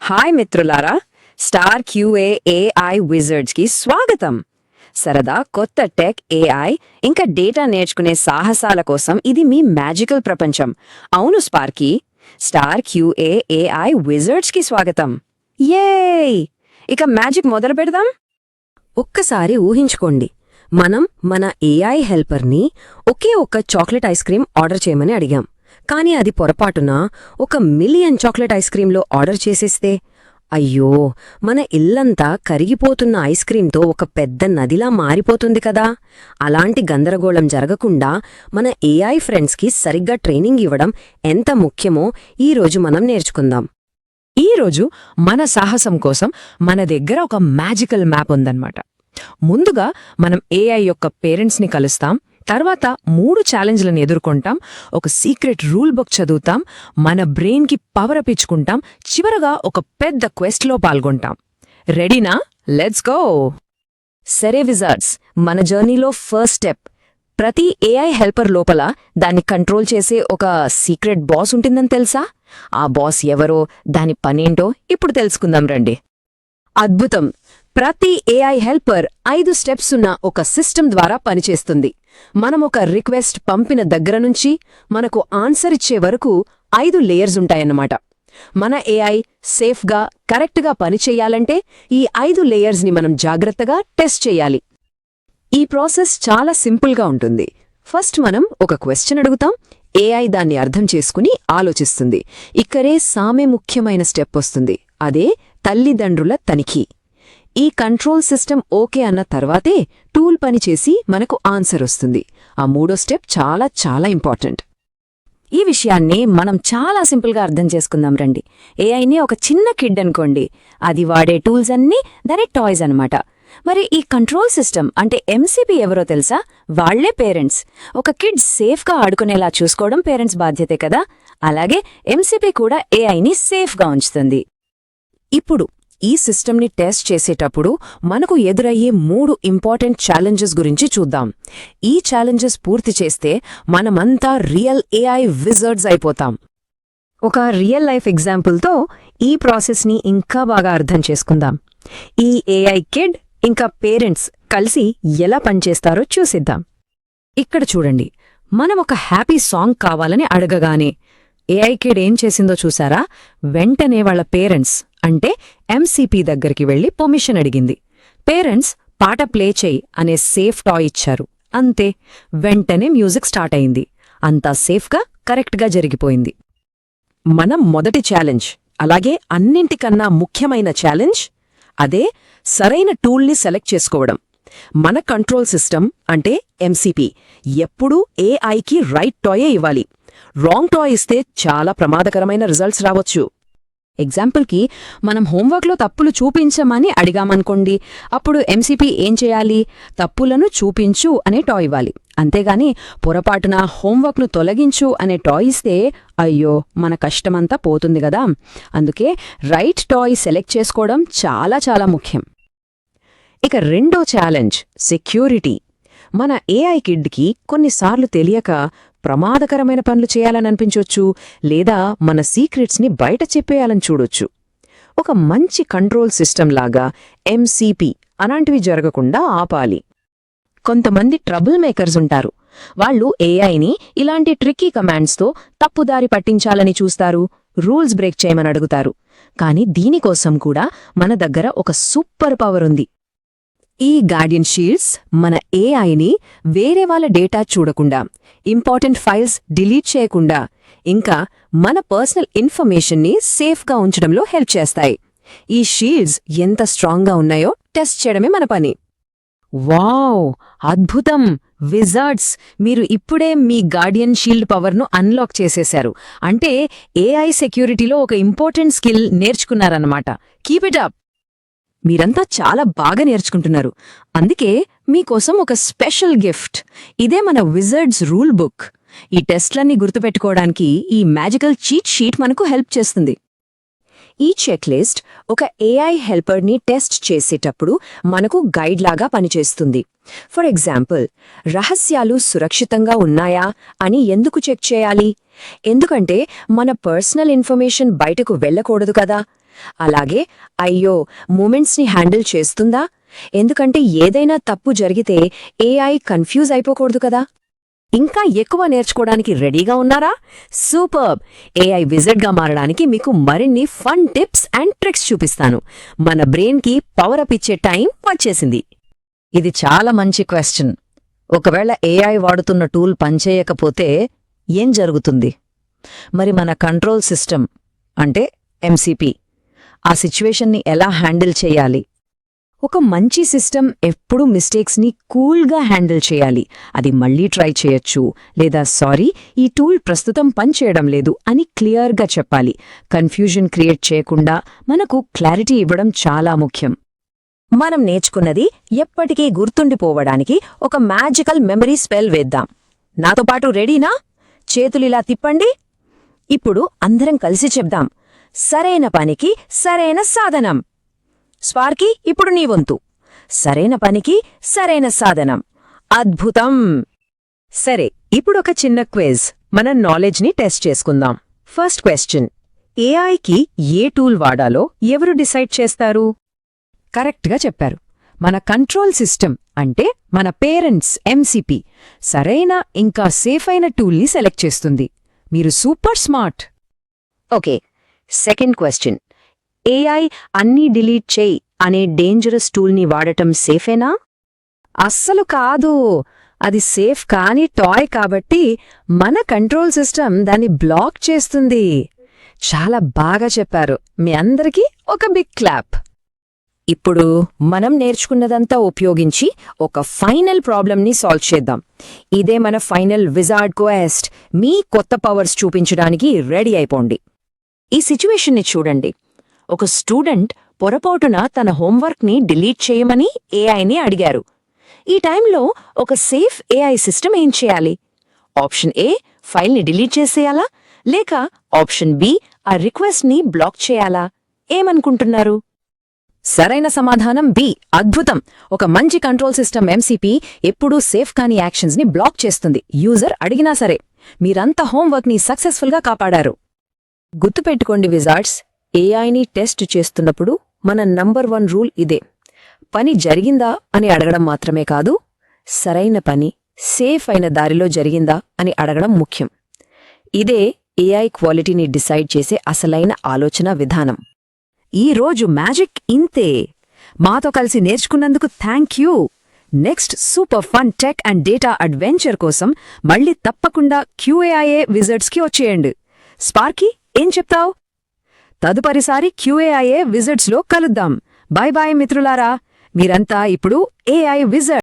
Hi మిత్రులారా, star QA AI Wizards కి స్వాగతం. సరదా కొత్త టెక్, ఏఐ ఇంకా డేటా నేర్చుకునే సాహసాల కోసం ఇది మీ మ్యాజికల్ ప్రపంచం. అవును స్పార్కీ, స్టార్ క్యూఏ ఏఐ విజర్డ్స్ కి స్వాగతం. యేయ్! ఇక మ్యాజిక్ మొదలు పెడదాం. ఒక్కసారి ఊహించుకోండి, మనం మన ఏఐ హెల్పర్ని ఒకే ఒక్క చాక్లెట్ ఐస్ క్రీం ఆర్డర్ చేయమని అడిగాం. కానీ అది పొరపాటున 1,000,000 చాక్లెట్ ఐస్ క్రీంలో ఆర్డర్ చేసేస్తే అయ్యో, మన ఇల్లంతా కరిగిపోతున్న ఐస్ క్రీంతో ఒక పెద్ద నదిలా మారిపోతుంది కదా. అలాంటి గందరగోళం జరగకుండా మన ఏఐ ఫ్రెండ్స్కి సరిగ్గా ట్రైనింగ్ ఇవ్వడం ఎంత ముఖ్యమో ఈరోజు మనం నేర్చుకుందాం. ఈరోజు మన సాహసం కోసం మన దగ్గర ఒక మ్యాజికల్ మ్యాప్ ఉందన్నమాట. ముందుగా మనం ఏఐ యొక్క పేరెంట్స్ని కలుస్తాం, తర్వాత 3 ఛాలెంజ్లను ఎదుర్కొంటాం, ఒక సీక్రెట్ రూల్ బుక్ చదువుతాం, మన బ్రెయిన్కి పవర్ అప్ ఇచ్చుకుంటాం, చివరగా ఒక పెద్ద క్వెస్ట్లో పాల్గొంటాం. రెడీనా? Let's go! సరే విజార్డ్స్, మన జర్నీలో ఫస్ట్ స్టెప్, ప్రతి ఏఐ హెల్పర్ లోపల దాన్ని కంట్రోల్ చేసే ఒక సీక్రెట్ బాస్ ఉంటుందని తెలుసా? ఆ బాస్ ఎవరో, దాని పనేంటో ఇప్పుడు తెలుసుకుందాం రండి. అద్భుతం! ప్రతి ఏఐ హెల్పర్ 5 స్టెప్స్ ఉన్న ఒక సిస్టమ్ ద్వారా పనిచేస్తుంది. మనం ఒక రిక్వెస్ట్ పంపిన దగ్గర నుంచి మనకు ఆన్సర్ ఇచ్చే వరకు 5 లేయర్స్ ఉంటాయన్నమాట. మన ఏఐ సేఫ్గా, కరెక్ట్గా పనిచేయాలంటే ఈ 5 లేయర్స్ని మనం జాగ్రత్తగా టెస్ట్ చేయాలి. ఈ ప్రాసెస్ చాలా సింపుల్గా ఉంటుంది. ఫస్ట్ మనం ఒక క్వశ్చన్ అడుగుతాం, ఏఐ దాన్ని అర్థం చేసుకుని ఆలోచిస్తుంది. ఇక్కడే సామే ముఖ్యమైన స్టెప్ వస్తుంది, అదే తల్లిదండ్రుల తనిఖీ. ఈ కంట్రోల్ సిస్టమ్ ఓకే అన్న తర్వాతే టూల్ పనిచేసి మనకు ఆన్సర్ వస్తుంది. ఆ 3వ స్టెప్ చాలా చాలా ఇంపార్టెంట్. ఈ విషయాన్ని మనం చాలా సింపుల్గా అర్థం చేసుకుందాం రండి. ఏఐని ఒక చిన్న కిడ్ అనుకోండి, అది వాడే టూల్స్ అన్నీ దాని టాయ్స్ అనమాట. మరి ఈ కంట్రోల్ సిస్టమ్ అంటే ఎంసీపీ ఎవరో తెలుసా? వాళ్లే పేరెంట్స్. ఒక కిడ్ సేఫ్గా ఆడుకునేలా చూసుకోవడం పేరెంట్స్ బాధ్యతే కదా. అలాగే ఎంసీపీ కూడా ఏఐని సేఫ్గా ఉంచుతుంది. ఇప్పుడు ఈ సిస్టమ్ని టెస్ట్ చేసేటప్పుడు మనకు ఎదురయ్యే 3 ఇంపార్టెంట్ ఛాలెంజెస్ గురించి చూద్దాం. ఈ ఛాలెంజెస్ పూర్తి చేస్తే మనమంతా రియల్ ఏఐ విజర్డ్స్ అయిపోతాం. ఒక రియల్ లైఫ్ ఎగ్జాంపుల్తో ఈ ప్రాసెస్ని ఇంకా బాగా అర్థం చేసుకుందాం. ఈ ఏఐ కిడ్ ఇంకా పేరెంట్స్ కలిసి ఎలా పనిచేస్తారో చూసిద్దాం. ఇక్కడ చూడండి, మనం ఒక హ్యాపీ సాంగ్ కావాలని అడగగానే ఏఐ కిడ్ ఏం చేసిందో చూసారా? వెంటనే వాళ్ళ పేరెంట్స్ అంటే ఎంసీపీ దగ్గరికి వెళ్లి పర్మిషన్ అడిగింది. పేరెంట్స్ పాట ప్లే చేయి అనే సేఫ్ టాయ్ ఇచ్చారు. అంతే, వెంటనే మ్యూజిక్ స్టార్ట్ అయింది. అంతా సేఫ్గా, కరెక్ట్గా జరిగిపోయింది. మనం మొదటి ఛాలెంజ్, అలాగే అన్నింటికన్నా ముఖ్యమైన ఛాలెంజ్, అదే సరైన టూల్ని సెలెక్ట్ చేసుకోవడం. మన కంట్రోల్ సిస్టమ్ అంటే ఎంసీపీ ఎప్పుడూ ఏఐకి రైట్ టాయే ఇవ్వాలి. రాంగ్ టాయ్ ఇస్తే చాలా ప్రమాదకరమైన రిజల్ట్స్ రావచ్చు. ఎగ్జాంపుల్కి, మనం హోంవర్క్లో తప్పులు చూపించమని అడిగామనుకోండి, అప్పుడు ఎంసీపీ ఏం చేయాలి? తప్పులను చూపించు అనే టాయ్ ఇవ్వాలి. అంతేగాని పొరపాటున హోంవర్క్ను తొలగించు అనే టాయ్ ఇస్తే అయ్యో, మన కష్టమంతా పోతుంది గదా. అందుకే రైట్ టాయ్ సెలెక్ట్ చేసుకోవడం చాలా చాలా ముఖ్యం. ఇక రెండో ఛాలెంజ్, సెక్యూరిటీ. మన ఏఐ కిడ్కి కొన్నిసార్లు తెలియక ప్రమాదకరమైన పనులు చేయాలని అనిపించొచ్చు, లేదా మన సీక్రెట్స్ని బయట చెప్పేయాలని చూడొచ్చు. ఒక మంచి కంట్రోల్ సిస్టమ్ లాగా ఎంసీపీ అలాంటివి జరగకుండా ఆపాలి. కొంతమంది ట్రబుల్ మేకర్స్ ఉంటారు. వాళ్ళు ఏఐని ఇలాంటి ట్రిక్కీ కమాండ్స్తో తప్పుదారి పట్టించాలని చూస్తారు, రూల్స్ బ్రేక్ చేయమని అడుగుతారు. కానీ దీనికోసం కూడా మన దగ్గర ఒక సూపర్ పవర్ ఉంది. ఈ గార్డియన్ షీల్డ్స్ మన ఏఐని వేరే వాళ్ళ డేటా చూడకుండా, ఇంపార్టెంట్ ఫైల్స్ డిలీట్ చేయకుండా, ఇంకా మన పర్సనల్ ఇన్ఫర్మేషన్ని సేఫ్గా ఉంచడంలో హెల్ప్ చేస్తాయి. ఈ షీల్డ్స్ ఎంత స్ట్రాంగ్గా ఉన్నాయో టెస్ట్ చేయడమే మన పని. వావ్! అద్భుతం! విజార్డ్స్, మీరు ఇప్పుడే మీ గార్డియన్ షీల్డ్ పవర్ను అన్లాక్ చేసేశారు. అంటే ఏఐ సెక్యూరిటీలో ఒక ఇంపార్టెంట్ స్కిల్ నేర్చుకున్నారన్నమాట. Keep it up! మీరంతా చాలా బాగా నేర్చుకుంటున్నారు. అందుకే మీకోసం ఒక స్పెషల్ గిఫ్ట్. ఇదే మన విజర్డ్స్ రూల్ బుక్. ఈ టెస్ట్లన్నీ గుర్తుపెట్టుకోవడానికి ఈ మ్యాజికల్ చీట్ షీట్ మనకు హెల్ప్ చేస్తుంది. ఈ చెక్ లిస్ట్ ఒక ఏఐ హెల్పర్ని టెస్ట్ చేసేటప్పుడు మనకు గైడ్ లాగా పనిచేస్తుంది. ఫర్ ఎగ్జాంపుల్, రహస్యాలు సురక్షితంగా ఉన్నాయా అని ఎందుకు చెక్ చేయాలి? ఎందుకంటే మన పర్సనల్ ఇన్ఫర్మేషన్ బయటకు వెళ్ళకూడదు కదా. అలాగే అయ్యో మూమెంట్స్ని హ్యాండిల్ చేస్తుందా? ఎందుకంటే ఏదైనా తప్పు జరిగితే ఏఐ కన్ఫ్యూజ్ అయిపోకూడదు కదా. ఇంకా ఎక్కువ నేర్చుకోవడానికి రెడీగా ఉన్నారా? సూపర్బ్! ఏఐ విజర్డ్గా మారడానికి మీకు మరిన్ని ఫన్ టిప్స్ అండ్ ట్రిక్స్ చూపిస్తాను. మన బ్రెయిన్కి పవర్ అప్ ఇచ్చే టైం వచ్చేసింది. ఇది చాలా మంచి క్వశ్చన్. ఒకవేళ ఏఐ వాడుతున్న టూల్ పనిచేయకపోతే ఏం జరుగుతుంది? మరి మన కంట్రోల్ సిస్టమ్ అంటే ఎంసీపీ ఆ సిచ్యువేషన్ని ఎలా హ్యాండిల్ చేయాలి? ఒక మంచి సిస్టమ్ ఎప్పుడూ మిస్టేక్స్ని కూల్గా హ్యాండిల్ చేయాలి. అది మళ్ళీ ట్రై చేయొచ్చు, లేదా సారీ ఈ టూల్ ప్రస్తుతం పనిచేయడం లేదు అని క్లియర్గా చెప్పాలి. కన్ఫ్యూజన్ క్రియేట్ చేయకుండా మనకు క్లారిటీ ఇవ్వడం చాలా ముఖ్యం. మనం నేర్చుకున్నది ఎప్పటికీ గుర్తుండిపోవడానికి ఒక మ్యాజికల్ మెమరీ స్పెల్ వేద్దాం. నాతో పాటు రెడీనా? చేతులిలా తిప్పండి. ఇప్పుడు అందరం కలిసి చెప్దాం. సరైన పనికి సరైన సాధనం. స్పార్కీ, ఇప్పుడు నీ వంతు. సరైన పనికి సరైన సాధనం. అద్భుతం! సరే, ఇప్పుడొక చిన్న క్విజ్. మన నాలెడ్జ్ని టెస్ట్ చేసుకుందాం. ఫస్ట్ క్వశ్చన్, ఏఐకి ఏ టూల్ వాడాలో ఎవరు డిసైడ్ చేస్తారు? కరెక్ట్గా చెప్పారు. మన కంట్రోల్ సిస్టమ్ అంటే మన పేరెంట్స్ ఎంసీపీ సరైన ఇంకా సేఫ్ అయిన టూల్ని సెలెక్ట్ చేస్తుంది. మీరు super smart. Okay, second question, AI అన్నీ డిలీట్ చేయి అనే డేంజరస్ టూల్ని వాడటం సేఫేనా? అస్సలు కాదు. అది సేఫ్ కాని టాయ్ కాబట్టి మన కంట్రోల్ సిస్టమ్ దాన్ని బ్లాక్ చేస్తుంది. చాలా బాగా చెప్పారు. మీ అందరికీ ఒక బిగ్ క్లాప్. ఇప్పుడు మనం నేర్చుకున్నదంతా ఉపయోగించి ఒక ఫైనల్ ప్రాబ్లమ్ని సాల్వ్ చేద్దాం. ఇదే మన ఫైనల్ విజార్డ్ క్వెస్ట్. మీ కొత్త పవర్స్ చూపించడానికి రెడీ అయిపోండి. ఈ సిచ్యువేషన్ని చూడండి. ఒక స్టూడెంట్ పొరపాటున తన హోంవర్క్ని డిలీట్ చేయమని ఏఐని అడిగారు. ఈ టైంలో ఒక సేఫ్ ఏఐ సిస్టమ్ ఏం చేయాలి? ఆప్షన్ ఏ, ఫైల్ని డిలీట్ చేసేయాలా? లేక ఆప్షన్ బి, ఆ రిక్వెస్ట్ని బ్లాక్ చేయాలా? ఏమనుకుంటున్నారు? సరైన సమాధానం బి. అద్భుతం! ఒక మంచి కంట్రోల్ సిస్టమ్ ఎంసీపీ ఎప్పుడూ సేఫ్ కాని యాక్షన్స్ని బ్లాక్ చేస్తుంది, యూజర్ అడిగినా సరే. మీరంతా హోంవర్క్ని సక్సెస్ఫుల్గా కాపాడారు. గుర్తుపెట్టుకోండి విజార్డ్స్, ఏఐని టెస్ట్ చేస్తున్నప్పుడు మన నంబర్ 1 రూల్ ఇదే. పని జరిగిందా అని అడగడం మాత్రమే కాదు, సరైన పని సేఫ్ అయిన దారిలో జరిగిందా అని అడగడం ముఖ్యం. ఇదే ఏఐ క్వాలిటీని డిసైడ్ చేసే అసలైన ఆలోచన విధానం. ఈ రోజు మ్యాజిక్ ఇంతే. మాతో కలిసి నేర్చుకున్నందుకు thank you. Next super fun tech and data adventure కోసం మళ్ళీ తప్పకుండా క్యూఏఐఏ విజర్డ్స్కి వచ్చేయండి. స్పార్కీ, ఏం చెప్తావ్? తదుపరిసారి క్యూఏఐఏ విజర్డ్స్లో కలుద్దాం. బాయ్ బాయ్ మిత్రులారా. మీరంతా ఇప్పుడు ఏఐ విజర్డ్.